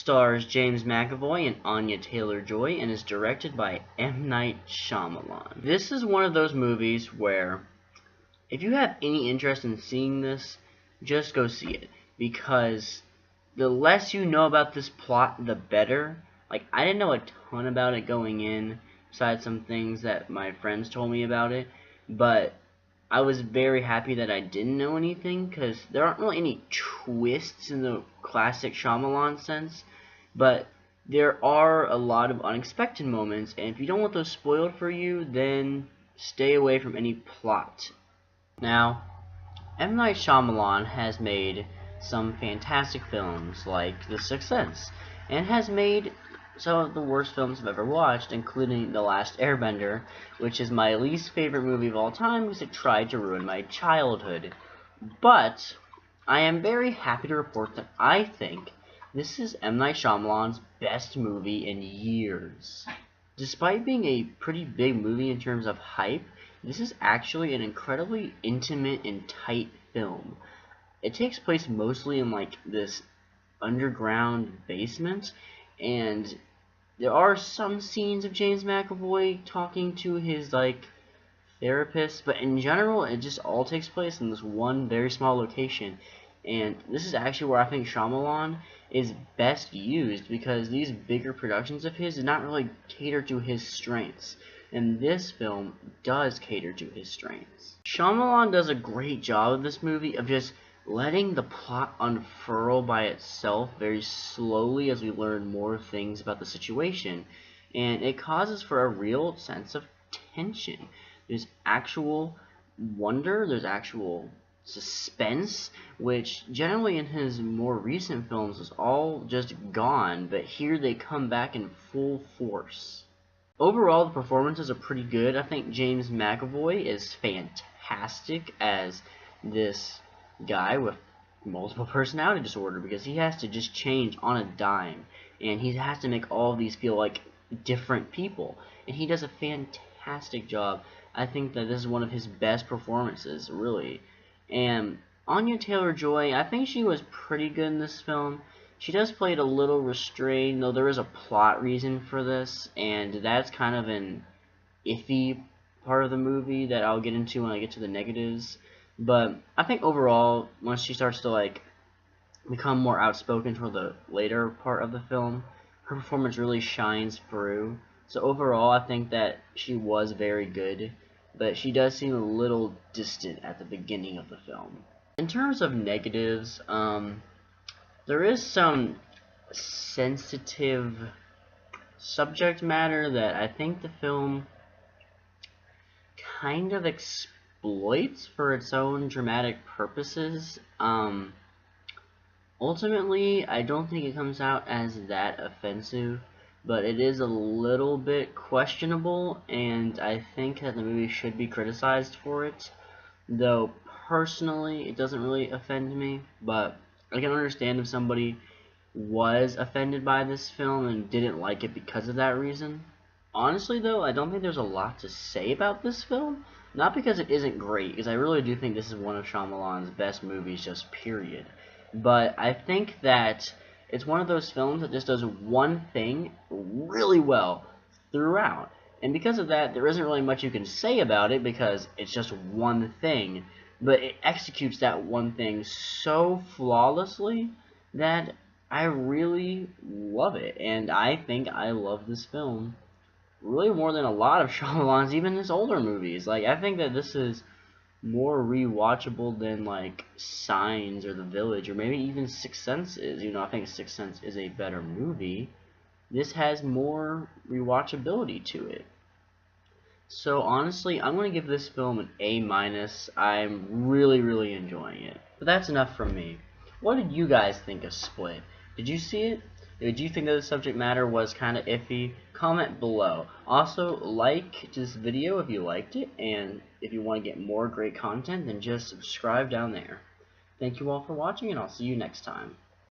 stars James McAvoy and Anya Taylor-Joy and is directed by M. Night Shyamalan. This is one of those movies where if you have any interest in seeing this, just go see it, because the less you know about this plot, the better. Like, I didn't know a ton about it going in, besides some things that my friends told me about it, but I was very happy that I didn't know anything, because there aren't really any twists in the classic Shyamalan sense, but there are a lot of unexpected moments, and if you don't want those spoiled for you, then stay away from any plot. Now, M. Night Shyamalan has made some fantastic films like The Sixth Sense, and has made some of the worst films I've ever watched, including The Last Airbender, which is my least favorite movie of all time because it tried to ruin my childhood. But I am very happy to report that I think this is M. Night Shyamalan's best movie in years. Despite being a pretty big movie in terms of hype, this is actually an incredibly intimate and tight film. It takes place mostly in like this underground basement, and there are some scenes of James McAvoy talking to his like therapist, but in general it just all takes place in this one very small location. And this is actually where I think Shyamalan is best used, because these bigger productions of his do not really cater to his strengths, and this film does cater to his strengths. Shyamalan does a great job of this movie of just letting the plot unfurl by itself very slowly as we learn more things about the situation, and it causes for a real sense of tension. There's actual wonder, there's actual suspense, which generally in his more recent films is all just gone, but here they come back in full force. Overall, the performances are pretty good. I think James McAvoy is fantastic as this guy with multiple personality disorder, because he has to just change on a dime, and he has to make all of these feel like different people, and he does a fantastic job. I think that this is one of his best performances, really. And Anya Taylor-Joy, I think she was pretty good in this film. She does play it a little restrained, though there is a plot reason for this, and that's kind of an iffy part of the movie that I'll get into when I get to the negatives. But I think overall, once she starts to like become more outspoken toward the later part of the film, her performance really shines through. So overall, I think that she was very good, but she does seem a little distant at the beginning of the film. In terms of negatives, there is some sensitive subject matter that I think the film kind of exploits for its own dramatic purposes. Ultimately, I don't think it comes out as that offensive, but it is a little bit questionable, and I think that the movie should be criticized for it, though personally it doesn't really offend me, but I can understand if somebody was offended by this film and didn't like it because of that reason. Honestly though, I don't think there's a lot to say about this film, not because it isn't great, because I really do think this is one of Shyamalan's best movies, just period, but I think that it's one of those films that just does one thing really well throughout, and because of that, there isn't really much you can say about it because it's just one thing, but it executes that one thing so flawlessly that I really love it, and I think I love this film really more than a lot of Shyamalan's, even his older movies. Like, I think that this is more rewatchable than like Signs or The Village, or maybe even Sixth Sense is. You know, I think Sixth Sense is a better movie. This has more rewatchability to it. So honestly, I'm going to give this film an A-. I'm really enjoying it. But that's enough from me. What did you guys think of Split? Did you see it? Did you think that the subject matter was kind of iffy? Comment below. Also, like this video if you liked it, and if you want to get more great content, then just subscribe down there. Thank you all for watching, and I'll see you next time.